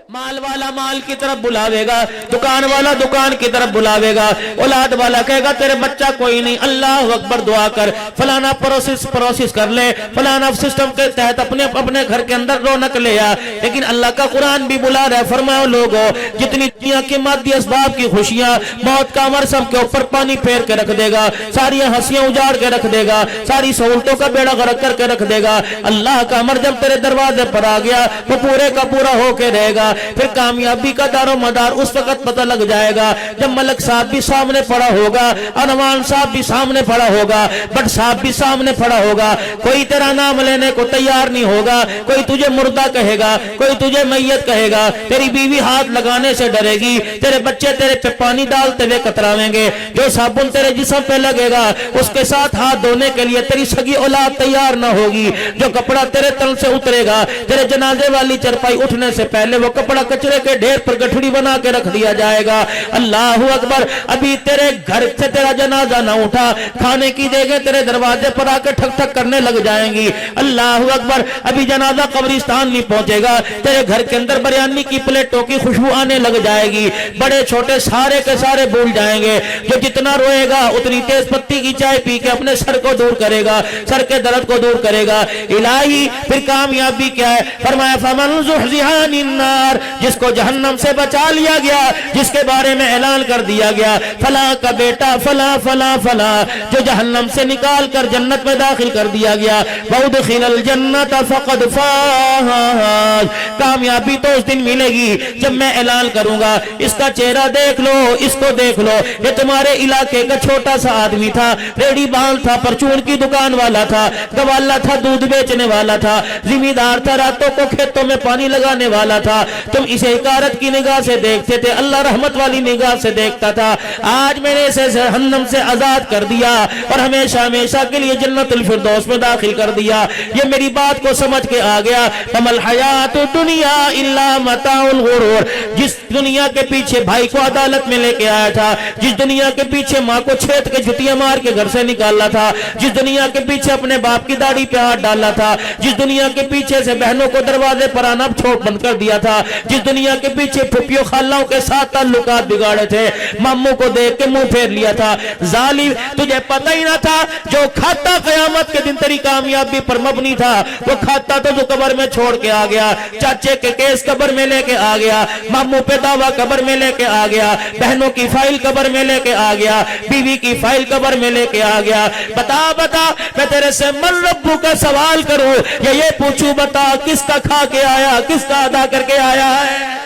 माल वाला माल की तरफ बुलावेगा, दुकान वाला दुकान की तरफ बुलावेगा, औलाद वाला कहेगा तेरे बच्चा कोई नहीं, अल्लाह अकबर दुआ कर, फलाना प्रोसेस कर ले, फलाना सिस्टम के तहत अपने अपने घर के अंदर रौनक ले आ। लेकिन अल्लाह का कुरान भी बुला रहा है, फरमाओ लोगों जितनी दुनिया के मादी असबाब की खुशियां मौत का अमर सब के ऊपर पानी फेर के रख देगा, सारी हंसियां उजाड़ के रख देगा, सारी सहूलतों का बेड़ा गर्क करके रख देगा। अल्लाह का अमर जब तेरे दरवाजे पर आ गया वो पूरे का पूरा होके रहेगा। फिर कामयाबी का दारो मदार उस वक्त पता लग जाएगा जब मलक साहब भी सामने पड़ा होगा, अनवान साहब भी सामने पड़ा होगा, बट साहब भी सामने पड़ा होगा। कोई तेरा नाम लेने को तैयार नहीं होगा, कोई तुझे मुर्दा कहेगा, कोई तुझे मैयत कहेगा, तेरी बीवी हाथ लगाने से डरेगी, तेरे बच्चे तेरे पे पानी डालते हुए कतरावेंगे, जो साबुन तेरे जिस्म पे लगेगा उसके साथ हाथ धोने के लिए तेरी सगी औलाद तैयार ना होगी, जो कपड़ा तेरे तन से उतरेगा तेरे जनाजे वाली चरपाई उठने से पहले वो कपड़ा कचरे के ढेर पर गठड़ी बना के रख दिया जाएगा। अल्लाह अकबर, अभी तेरे घर से तेरा जनाजा ना उठा, खाने की जगह तेरे दरवाजे पर आकर ठक ठक करने लग जाएंगी। अल्लाह अकबर, अभी जनाजा कब्रिस्तान नहीं पहुंचेगा, तेरे घर के अंदर बिरयानी की प्लेटों की खुशबू आने लग जाएगी, बड़े छोटे सारे के सारे भूल जाएंगे। जो जितना रोएगा उतनी तेज पत्ती की चाय पी के अपने सर को दूर करेगा, सर के दर्द को दूर करेगा। इलाही, फिर कामयाबी क्या है? फरमाया फमन ज़ुहज़िहा अन्नार, जिसको जहन्नम से बचा लिया गया, जिसके बारे में ऐलान कर दिया गया फला का बेटा फला फला फला, जो जहन्नम से निकाल कर जन्नत में दाखिल कर दिया गया, वउदखिलल जन्नत फक़द फ़ाज़। कामयाबी तो उस दिन मिलेगी जब मैं ऐलान करूंगा इसका चेहरा देख लो, इसको देख लो, ये तुम्हारे इलाके का छोटा सा आदमी था, रेडी बाल था, परचून की दुकान वाला था, गवाला था, दूध बेचने वाला था, जिम्मेदार था, रातों को खेतों में पानी लगाने वाला था। तुम इसे इकारत की निगाह से देखते थे, अल्लाह रहमत वाली निगाह से देखता था। आज मैंने इसे जहन्नम से आजाद कर दिया और हमेशा हमेशा के लिए जन्नतुल फिरदौस में दाखिल कर दिया। ये मेरी बात को समझ के आ गया। अमल हयातु दुनिया इल्ला मताउल गुरूर, जिस दुनिया के पीछे भाई को अदालत में लेके आया था, जिस दुनिया के पीछे माँ को छेद के जुतियां मार के घर से निकाला था, जिस दुनिया के पीछे अपने बाप की दाढ़ी पे हाथ डाला था, जिस दुनिया के पीछे से बहनों को दरवाजे पर आना छोड़ बंद कर दिया था, जिस दुनिया के पीछे फुफियों खालाओं के साथ ताल्लुकात बिगाड़े थे, मामू को देख के मुंह फेर लिया था, जालिम तुझे पता ही ना था जो खाता कयामत के दिन तेरी कामयाबी पर मबनी था, वो खाता तो जो कब्र में छोड़ के आ गया, चाचे के केस कब्र में लेके आ गया, मामू पे दावा कब्र में लेके आ गया, बहनों की फाइल कब्र में लेके आ गया, बीवी की फाइल कब्र में लेके आ गया। बता बता, मैं तेरे से मन रब्बू का सवाल करूं या ये पूछूं, बता किसका खा के आया, किसका अदा करके आया है?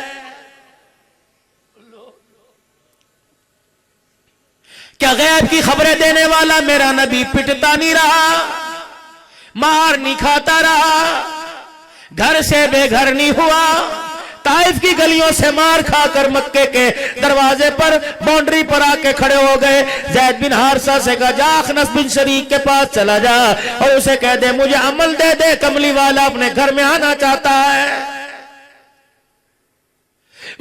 क्या गैब की खबरें देने वाला मेरा नबी पिटता नहीं रहा, मार नहीं खाता रहा, घर से बेघर नहीं हुआ, ताइफ की गलियों से मार खाकर मक्के के दरवाजे पर बाउंड्री पर आके खड़े हो गए। ज़ैद बिन हारिसा से कहा जा अखनस बिन शरीक के पास चला जा और उसे कह दे मुझे अमल दे दे, कमली वाला अपने घर में आना चाहता है।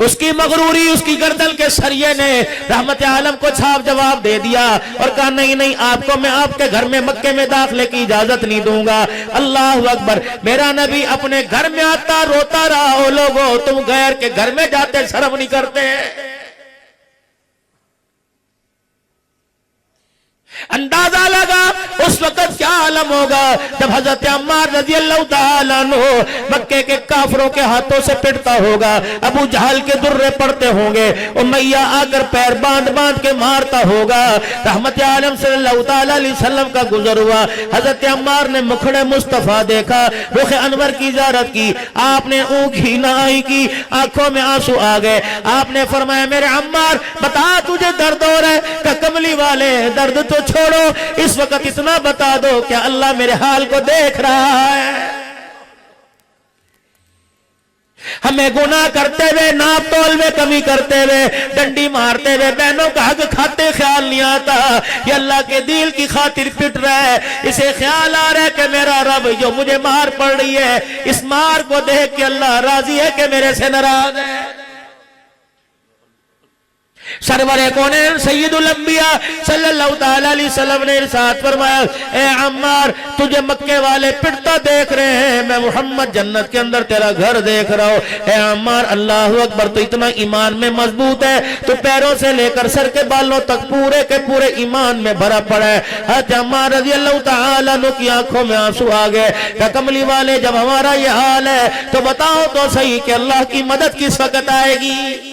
उसकी मगरूरी, उसकी गर्दन के सरिये ने रहमत आलम को छाप जवाब दे दिया और कहा नहीं नहीं, आपको मैं आपके घर में मक्के में दाखिले की इजाजत नहीं दूंगा। अल्लाह अकबर, मेरा नबी अपने घर में आता रोता रहा, ओ लोगों तुम गैर के घर में जाते शर्म नहीं करते? अंदाजा लगा उस वक्त क्या आलम होगा जब हजरत अम्मार रज़ी अल्लाह तआला अन्हु मक्के के काफिरों के हाथों से पिटता होगा, अबू जहल के दुर्रे पड़ते होंगे, उमैया आकर पैर बांध बांध के मारता होगा। रहमत आलम सल्लल्लाहु तआला अलैहि वसल्लम का गुजर हुआ, हजरत अम्मार ने मुखड़े मुस्तफा देखा, रुख अनवर की ज़ियारत की, आपने ऊँखी नाई की, आंखों में आंसू आ गए। आपने फरमाया मेरे अम्मार बता तुझे दर्द हो रहा है? क्या कमली वाले दर्द तो छोड़ो, इस वक्त इतना बता दो क्या अल्लाह मेरे हाल को देख रहा है? हमें गुनाह करते हुए, नाप तोल में कमी करते हुए, डंडी मारते हुए, बहनों का हक खाते ख्याल नहीं आता ये अल्लाह के दिल की खातिर पिट रहा है। इसे ख्याल आ रहा है कि मेरा रब जो मुझे मार पड़ रही है, इस मार को देख के अल्लाह राजी है कि मेरे से नाराज है। सरवरे कौनैन सय्यदुल अंबिया सल्लल्लाहु ताला अलैहि वसल्लम ने इरशाद फरमाया, ए अम्मार तुझे मक्के वाले पिटता देख रहे हैं, मैं मोहम्मद जन्नत के अंदर तेरा घर देख रहा हूँ। ए अम्मार अल्लाहु अकबर, तो इतना ईमान में मजबूत है तो पैरों से लेकर सर के बालों तक पूरे के पूरे ईमान में भरा पड़ा है। हज़रत अम्मार रज़ी अल्लाह ताला अन्हु की आंखों में आंसू आ गए। कमली वाले जब हमारा ये हाल है तो बताओ तो सही कि अल्लाह की मदद किस वक्त आएगी।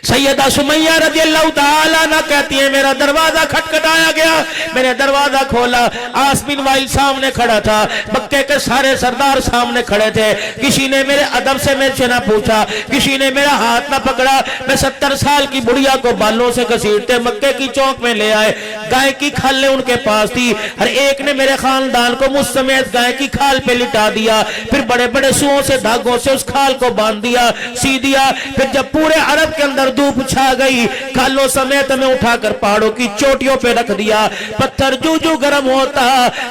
सैयदा सुमैया रज़ी अल्लाह ताला अन्हा कहती है, मेरा दरवाजा खटखटाया गया, मैंने दरवाजा खोला, आस बिन वाइल सामने खड़ा था, मक्के के सारे सरदार सामने खड़े थे। किसी ने मेरे अदब से मेरे से ना पूछा, किसी ने मेरा हाथ ना पकड़ा। मैं 70 साल की बुढ़िया को बालों से घसीटते मक्के की चौक में ले आए। गाय की खालें उनके पास थी, हर एक ने मेरे खानदान को मुझ समेत गाय की खाल पे लिटा दिया, फिर बड़े बड़े सुओं से धागों से उस खाल को बांध दिया, सी दिया। फिर जब पूरे अरब के अंदर धूप छा गई, खालों समेत में उठाकर पहाड़ों की चोटियों पे रख दिया। पत्थर जू जू गर्म होता,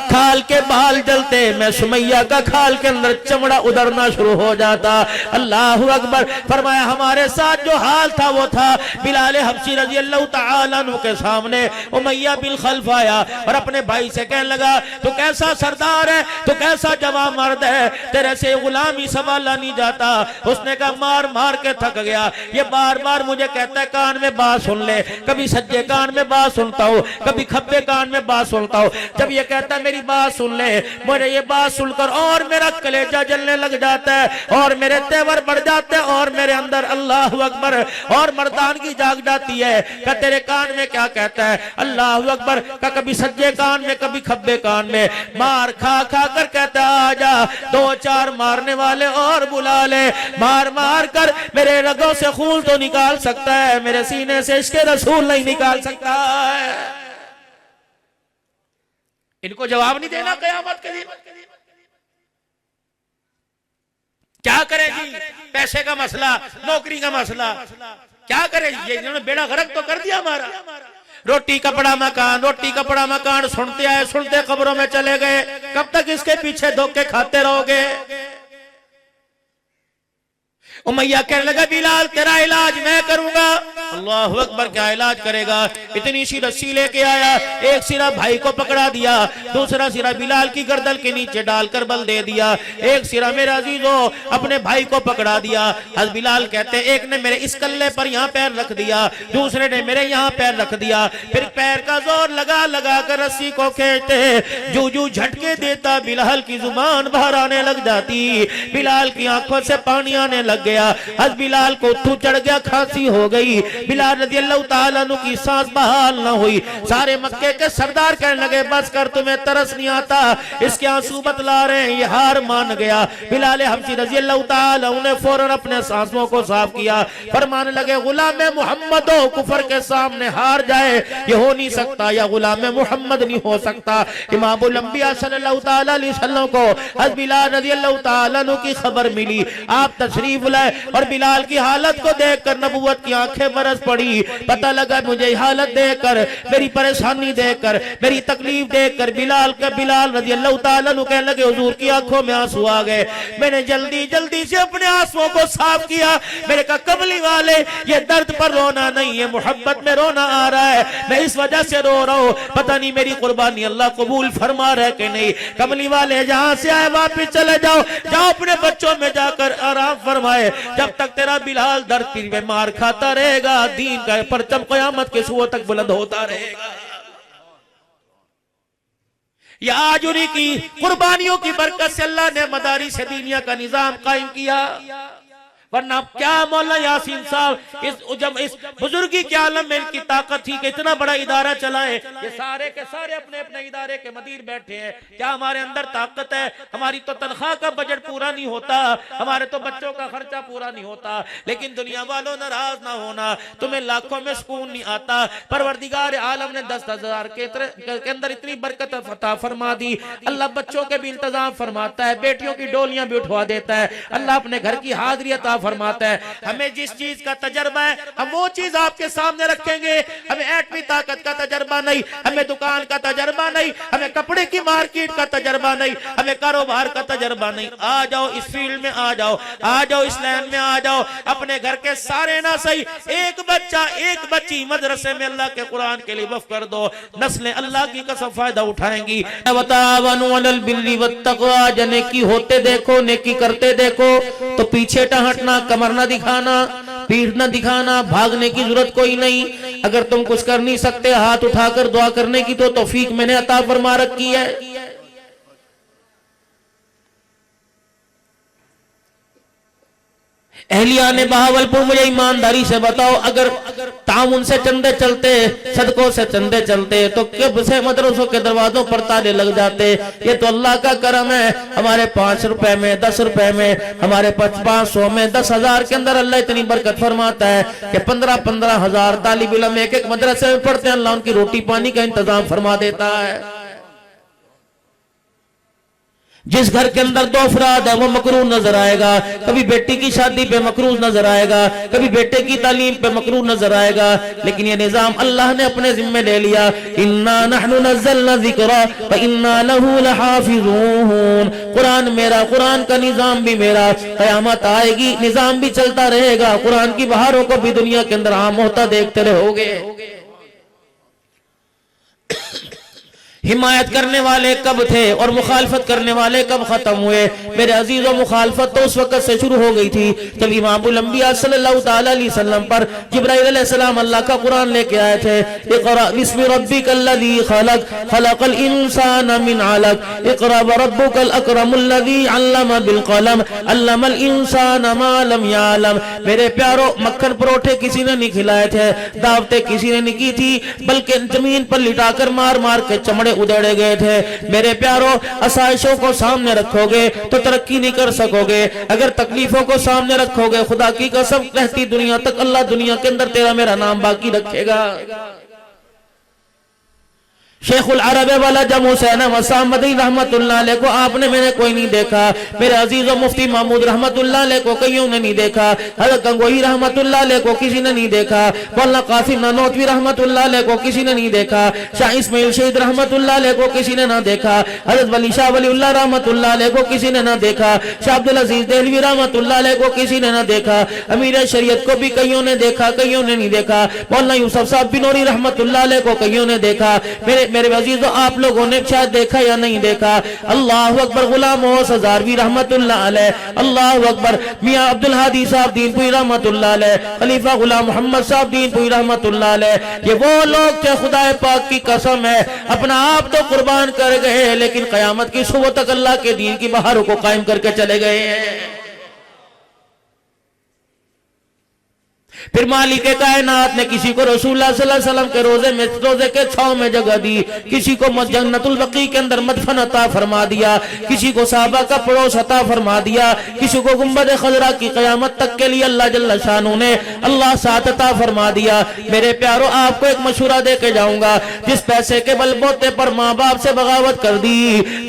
खाल के बाल जलते, मैं सुमैया का खाल के अंदर चमड़ा उधरना शुरू हो जाता। अल्लाह अकबर। फरमाया हमारे साथ जो हाल था वो था। बिलाल हबशी रजी अल्लाह तआला अन्हु के सामने उमैया बिन खल्फ आया और अपने भाई से कहने लगा, तो कैसा सरदार है, तो कैसा जवान मर्द है, तेरे से गुलामी संभाला नहीं जाता। उसने कहा मार मार के थक गया, ये बार बार मुझे कहता है कान में बात सुन ले, कभी सज्जे कान में बात सुनता हूँ, कभी खब्बे कान में बात सुनता हूँ। जब ये कहता है मेरी बात सुन ले, मुझे ये बात सुनकर और मेरा कलेजा जलने लग जाता है और मेरे तेवर बढ़ जाते हैं और मेरे अंदर अल्लाह अकबर और मर्दानगी जाग जाती है। क्या तेरे कान में क्या कहता है? अल्लाह अकबर। का कभी सज्जे कान में, कभी खब्बे कान में। मार खा खा कर कहता आजा, 2-4 मारने वाले और बुला ले, मार मार कर मेरे रगों से खून तो निकाल सकता है, मेरे सीने से इसके रसूल नहीं निकाल सकता है। इनको जवाब नहीं देना कयामत के दिन। क्या करेगी? पैसे का मसला, नौकरी का मसला, क्या करेगी? ये इन्होंने बेड़ा गर्क तो कर दिया हमारा। रोटी कपड़ा मकान, रोटी कपड़ा मकान सुनते आए, सुनते खबरों में चले गए। कब तक इसके पीछे धोखे खाते रहोगे? उमैया कहने लगा बिलाल तेरा इलाज मैं करूंगा। अल्लाह अकबर। क्या इलाज करेगा? इतनी सी रस्सी लेके आया, एक सिरा भाई को पकड़ा दिया, दूसरा सिरा बिलाल की गर्दन के नीचे डालकर बल दे दिया, एक सिरा मेरे अजीजों अपने भाई को पकड़ा दिया। हज़रत बिलाल कहते एक ने मेरे इस कल्ले पर यहाँ पैर रख दिया, दूसरे ने मेरे यहाँ पैर रख दिया, फिर पैर का जोर लगा लगा कर रस्सी को खींचते, जू जू झटके देता बिलाल की जुबान बाहर आने लग जाती, बिलाल की आंखों से पानी आने लग गया। हज़रत बिलाल को तू चढ़ गया, खांसी हो गई, बिलाल रज़ी अल्लाह ताला अन्हु की सांस बहाल न हुई। सारे मक्के के सरदार कहने लगे बस कर, तुम्हें तरस नहीं आता, इसके आंसू बतला रहे हैं, ये हार मान गया। बिलाल हबशी रज़ी अल्लाह ताला उन्हें फौरन अपने सांसों को साफ किया, फरमाने लगे गुलाम मोहम्मद हो कुफर के सामने हार जाए ये हो नहीं सकता, या गुलाम मोहम्मद नहीं हो सकता। इमामुल अंबिया सल्लल्लाहु ताला अलैहि वसल्लम को हज़रत बिलाल रज़ी अल्लाह ताला अन्हु की खबर मिली, आप तशरीफ लाए और बिलाल की हालत को देखकर नबुव्वत की आंखें बरस पड़ी। पता लगा मुझे हालत देखकर, मेरी परेशानी देखकर, मेरी तकलीफ देखकर बिलाल रज़ी अल्लाह ताला अन्हु कहने लगे हुजूर की आंखों में आंसू आ गए। मैंने जल्दी जल्दी से अपने आंसुओं को साफ किया। मेरे कहा कमली वाले ये दर्द पर रोना नहीं है, मोहब्बत में रोना आ रहा है, मैं इस वजह से रो रहा हूँ, पता नहीं मेरी कुर्बानी अल्लाह कबूल फरमा रहा है कि नहीं। कमली वाले जहां से आए वापिस चले जाओ, जाओ अपने बच्चों में जाकर आराम फरमाए, जब तक तेरा बिलाल दर्द में मार खाता रहेगा दीन का परचम क़यामत के सुबह तक बुलंद होता रहेगा। ये आज उन्हीं की कुर्बानियों की बरकत से अल्लाह ने मदारिस दीनिया का निजाम कायम किया, वरना क्या मौलाना यासीन साहब जब इस बुजुर्गी के आलम में इनकी ताकत थी कि इतना बड़ा इदारा चलाए, ये सारे के सारे अपने अपने इदारे के मदीर बैठे हैं। क्या हमारे अंदर ताकत है? हमारी तो तनख्वाह का बजट पूरा नहीं होता, हमारे तो बच्चों का खर्चा पूरा नहीं होता, लेकिन दुनिया वालों नाराज ना होना, तुम्हें लाखों में सुकून नहीं आता। परवरदिगार आलम ने 10,000 के अंदर इतनी बरकत अता फरमा दी। अल्लाह बच्चों के भी इंतजाम फरमाता है, बेटियों की डोलियां भी उठवा देता है, अल्लाह अपने घर की हाजिरी अता अता फरमाता है। हमें जिस चीज का तजर्बा है हम वो चीज आपके सामने रखेंगे। हमें एटमी ताकत का तजर्बा नहीं, हमें दुकान का तजर्बा नहीं, हमें कपड़े की मार्केट का तजर्बा नहीं, हमें कारोबार का तजर्बा नहीं। आ जाओ इस फील्ड में, आ जाओ इस लाइन में आ जाओ। अपने घर के सारे ना सही, एक बच्चा एक बच्ची मदरसे में अल्लाह के कुरान के लिए वक्फ कर दो, नस्लें अल्लाह की कसम फायदा उठाएंगी। वतावनु अलल बिर्रि वत्तक़वा, नेकी होते देखो, नेकी करते देखो, तो पीछे हटना, कमर ना दिखाना, पीठ न दिखाना, भागने की जरूरत कोई नहीं। अगर तुम कुछ कर नहीं सकते, हाथ उठाकर दुआ करने की तो तौफीक मैंने अता फरमा रखी है। अहलिया ने बहावलपुर, मुझे ईमानदारी से बताओ, अगर ताउन से चंदे चलते, सदकों से चंदे चलते, तो कब से मदरसों के दरवाजों पर ताले लग जाते। ये तो अल्लाह का करम है। हमारे 5 रुपए में, 10 रुपए में, हमारे 500 में, 10,000 के अंदर अल्लाह इतनी बरकत फरमाता है कि 15-15 हजार तालिब इल्म एक एक मदरसे में पढ़ते हैं। अल्लाह उनकी रोटी पानी का इंतजाम फरमा देता है। जिस घर के अंदर 2 अफराद है वो मकरूह नजर आएगा। कभी बेटी की शादी पे मकरूह नजर आएगा, कभी बेटे की तालीम पे मकरूह नजर आएगा, लेकिन ये निजाम अल्लाह ने अपने जिम्मे ले लिया। इन्ना नहनु नज़्ज़लना ज़िक्रा व इन्ना लहू लहाफ़िज़ून। कुरान मेरा, कुरान का निजाम भी मेरा। क़यामत आएगी, निजाम भी चलता रहेगा। कुरान की बहारों को भी दुनिया के अंदर आम होता देखते रहोगे। हिमायत करने वाले कब थे और मुखालफत करने वाले कब खत्म हुए? मेरे अजीजों, मुखालफत तो उस वक्त से शुरू हो गई थी जब इमामुल अंबिया सल्लल्लाहु ताला अलैहि वसल्लम पर जिब्राइल अलैहिस्सलाम अल्लाह का कुरान लेके आए थे। इक़रा बिस्मि रब्बिकल्लज़ी खलक़, खलक़ल इंसाना मिन अलक़, इक़रा व रब्बुकल अकरमुल्लज़ी अल्लमा बिल क़लम, अल्लमल इंसाना मा लम यअलम। मेरे प्यारो, मक्खन परोठे किसी ने नहीं खिलाए थे, दावतें किसी ने नहीं की थी, बल्कि जमीन पर लिटाकर मार मार के चमड़े उधेड़े गए थे। मेरे प्यारो, आसाइशों को सामने रखोगे तो तरक्की नहीं कर सकोगे। अगर तकलीफों को सामने रखोगे, खुदा की कसम, कहती दुनिया तक अल्लाह दुनिया के अंदर तेरा मेरा नाम बाकी रखेगा। शेखुल अरब वाला जम हुसैन वसामदी रहमतुल्लाह अलैह को आपने मैंने कोई नहीं देखा। मेरे अजीज और मुफ्ती महमूद रहमतुल्लाह अलैह को कईयों ने नहीं देखा। हज़रत गंगोही रहमतुल्लाह अलैह को किसी ने नहीं देखा। मौलाना कासिम ननौतवी रहमतुल्लाह अलैह को किसी ने नहीं देखा। शाह इस्माइल शहीद रहमतुल्लाह अलैह को किसी ने ना देखा। हज़रत वली शाह वलीउल्लाह रहमतुल्लाह अलैह को किसी ने ना देखा। शाह अब्दुल अजीज देहलवी रहमतुल्लाह अलैह को किसी ने ना देखा। अमीर शरीयत को भी कईयों ने देखा, कईयों ने नहीं देखा। मौलाना यूसुफ साहब बिनोरी रहमतुल्लाह अलैह को कईयों ने देखा। मेरे अजीजों, आप लोगों ने शायद देखा या नहीं देखा। अल्लाह अकबर। गुलाम मोहम्मद हज़ारवी रहमतुल्लाह अलैह, अल्लाह अकबर। मियां अब्दुल हादी साहब दीनपुरी रहमतुल्लाह अलैह, खलीफा गुलाम मोहम्मद साहब दीनपुरी रहमतुल्लाह अलैह, ये वो लोग थे, खुदाए पाक की कसम है, अपना आप तो कुर्बान कर गए, लेकिन क़यामत की सुबह तक अल्लाह के दीन की बहारों को कायम करके चले गए हैं। फिर मालिक कायनात ने किसी को रसूलुल्लाह सल्लल्लाहु अलैहि वसल्लम के रोजे के छांव में जगह दी, किसी को जन्नतुल बकी के अंदर मदफन अता फरमा दिया, किसी को साहबा का पड़ोस अता फरमा दिया, किसी को गुंबद खजरा की कयामत तक के लिए अल्लाह जल्ल शानू ने अल्लाह साथ अता फरमा दिया। मेरे प्यारो, आपको एक मशवरा दे के जाऊंगा। जिस पैसे के बलबोते पर माँ बाप से बगावत कर दी,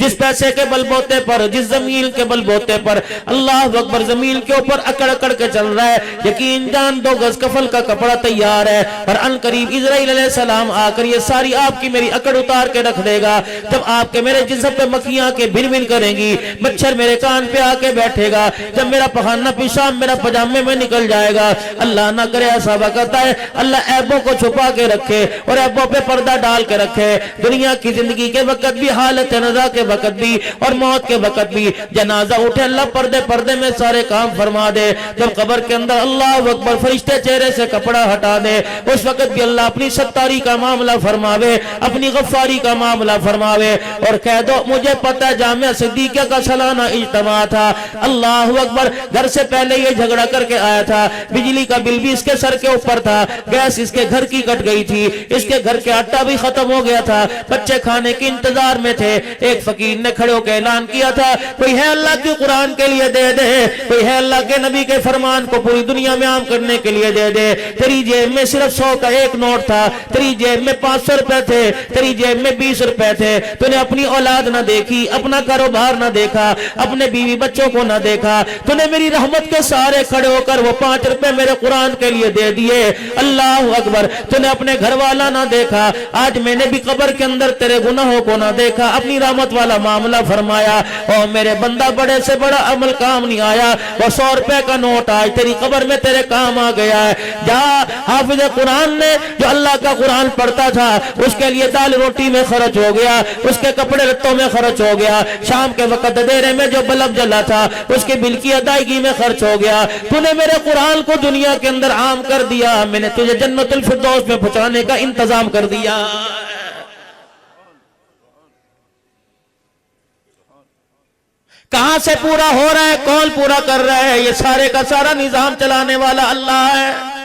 जिस पैसे के बलबोते पर, जिस जमीन के बलबोते पर अल्लाह अकबर जमीन के ऊपर अकड़ अकड़ के चल रहा है, यकीन जान दो गज कफल का कपड़ा तैयार है, और अनकरीब इजराइल अलैहिस्सलाम आकर ये सारी आपकी मेरी अकड़ उतार के रख देगा। जब आपके मेरे जिस्म पे मक्खियां के भिन भिन करेंगी, मच्छर मेरे कान पे आके बैठेगा, जब मेरा पखाना पेशाब मेरा पजामे में निकल जाएगा, अल्लाह ना करे ऐसा वक्त है, अल्लाह ऐबों को छुपा के रखे और ऐबों पे पर्दा डाल के रखे। दुनिया की जिंदगी के वक्त भी, हालत नज़ा के वक्त भी और मौत के वक्त भी, जनाजा उठे अल्लाह पर्दे पर्दे में सारे काम फरमा दे। जब कब्र के अंदर अल्लाह अकबर फरिश्ते चेहरे से कपड़ा हटा दे, उस वक्त भी अल्लाह अपनी सत्तारी का मामला फरमावे, अपनी गफ्फारी का मामला फरमावे और कह दो मुझे पता है जामिया सिद्दीक़िया का सालाना इज्तिमा था, अल्लाह अकबर, घर से पहले ये झगड़ा करके आया था, बिजली का बिल भी इसके सर के ऊपर था, गैस इसके घर की कट गई थी, इसके घर के आटा भी खत्म हो गया था, बच्चे खाने के इंतजार में थे। एक फकीर ने खड़े होकर ऐलान किया था, कोई है अल्लाह के कुरान के लिए दे दे, कोई है अल्लाह के नबी के फरमान को पूरी दुनिया में आम करने के लिए दे दे। तेरी जेब में सिर्फ 100 का एक नोट था, तेरी जेब में 500 रुपए थे, तेरी जेब में 20 रुपए थे। तूने अपनी औलाद ना देखी, अपना कारोबार ना देखा, अपने बीवी बच्चों को ना देखा। तूने मेरी रहमत के सारे खड़े होकर वो 5 रुपए मेरे कुरान के लिए दे दिए। अल्लाह अकबर। तूने अपने घर वाला ना देखा, आज मैंने भी कब्र के अंदर तेरे गुनाहों को ना देखा, अपनी रहमत वाला मामला फरमाया। और मेरे बंदा बड़े से बड़ा अमल काम नहीं आया, वो 100 रुपए का नोट आज तेरी कब्र में तेरे काम आ गया है। जा हाफिज कुरान ने जो अल्लाह का कुरान पढ़ता था उसके लिए दाल रोटी में खर्च हो गया, उसके कपड़े लत्तों में खर्च हो गया, शाम के वक्त अंधेरे में जो बल्ब जला था उसके बिल की अदायगी में खर्च हो गया। तूने मेरे कुरान को दुनिया के अंदर आम कर दिया, मैंने तुझे जन्नतुल फिरदौस में पहुंचाने का इंतजाम कर दिया। कहां से पूरा हो रहा है, कौन पूरा कर रहा है? ये सारे का सारा निजाम चलाने वाला अल्लाह है।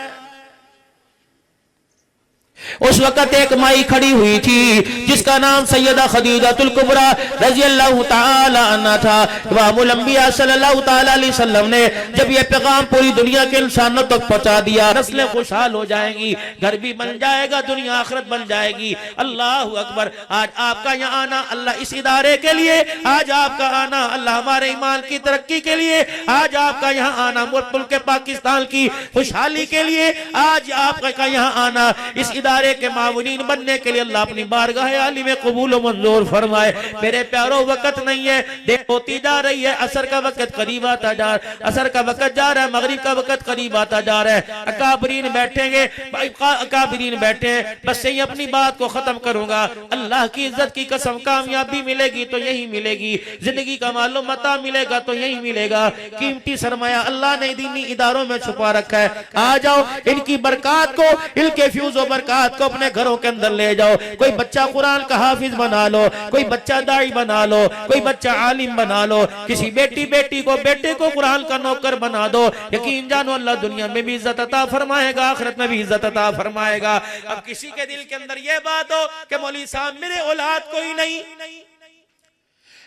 उस वक्त एक माई खड़ी हुई थी जिसका नाम सैयदा खदीजातुल कुबरा रज़ियल्लाहु ताला अन्हा था। इमामुल अंबिया सल्लल्लाहु ताला अलैहि वसल्लम ने जब ये पैगाम पूरी दुनिया के इंसानों तक पहुंचा दिया, नस्लें खुशहाल हो जाएंगी, घर भी बन जाएगा, दुनिया आखिरत बन जाएगी। अल्लाह अकबर। आज आपका यहाँ आना अल्लाह इस इदारे के लिए, आज आपका आना अल्लाह हमारे ईमान की तरक्की के लिए, आज आपका यहाँ आना मुल्क पाकिस्तान की खुशहाली के लिए, आज आपका यहाँ आना इस इदारे के मामुनीन बनने के लिए अल्लाह अपनी बारगाह आली में कबूल मंजूर फरमाए। मेरे प्यारो वक्त नहीं है, देर होती जा रही है, असर का वक्त करीब आता जा रहा है, असर का वक्त जा रहा है, मगरिब का वक्त करीब आता जा रहा है। अकाबरीन बैठेंगे, अकाबरीन बैठे हैं, बस यही अपनी बात को खत्म करूंगा। अल्लाह की इज्जत की कसम, कामयाबी मिलेगी तो यही मिलेगी, जिंदगी का मालूम मता मिलेगा तो यही मिलेगा। कीमती सरमाया अल्लाह ने दीनी इदारों में छुपा रखा है। आ जाओ, इनकी बरकत को, इनके फ्यूज और बरकत को अपने घरों के अंदर ले जाओ। कोई बच्चा कुरान का हाफिज बना लो, कोई बच्चा दाई बना लो, कोई बच्चा आलिम बना लो, किसी बेटे को कुरान का नौकर बना दो। यकीन जानो अल्लाह दुनिया में भी इज्जत अता फरमाएगा, आखिरत में भी इज्जत अता फरमाएगा। अब किसी के दिल के अंदर यह बात हो कि मौलवी साहब मेरे औलाद कोई नहीं,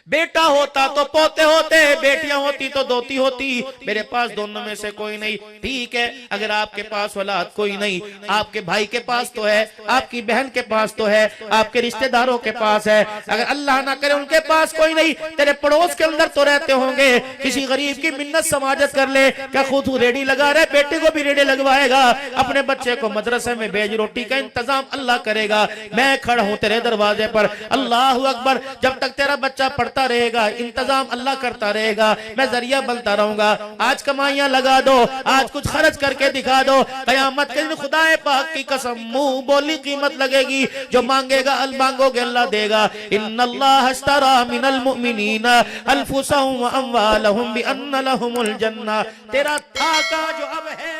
बेटा होता तो पोते होते, बेटियां होती तो दोती होती, मेरे पास दोनों में से कोई नहीं। ठीक है, अगर आपके पास औलाद कोई नहीं, आपके भाई के पास तो है, आपकी बहन के पास तो है, आपके रिश्तेदारों के पास है, अगर अल्लाह ना करे उनके पास कोई नहीं, तेरे पड़ोस के अंदर तो रहते होंगे। किसी गरीब की मिन्नत समाजत कर ले, क्या खुद रेडी लगा रहे, बेटे को भी रेडी लगवाएगा, अपने बच्चे को मदरसे में भेज, रोटी का इंतजाम अल्लाह करेगा। मैं खड़ा हूं तेरे दरवाजे पर, अल्लाह अकबर। जब तक तेरा बच्चा पढ़ता रहेगा, इंतजाम अल्लाह करता रहेगा, मैं जरिया बनता रहूंगा। आज कमाइयां लगा दो, आज कुछ खर्च करके दिखा दो, कयामत के दिन खुदाए पाक की कसम मुंह बोली कीमत लगेगी। जो मांगेगा मांगोगे अल्लाह देगा। इन्नल्लाह अश्तरा मिनल मुमिनीना अनफुसहुम व अमवालहुम बिअन्न लहुमुल जन्नह। तेरा था का जो अब है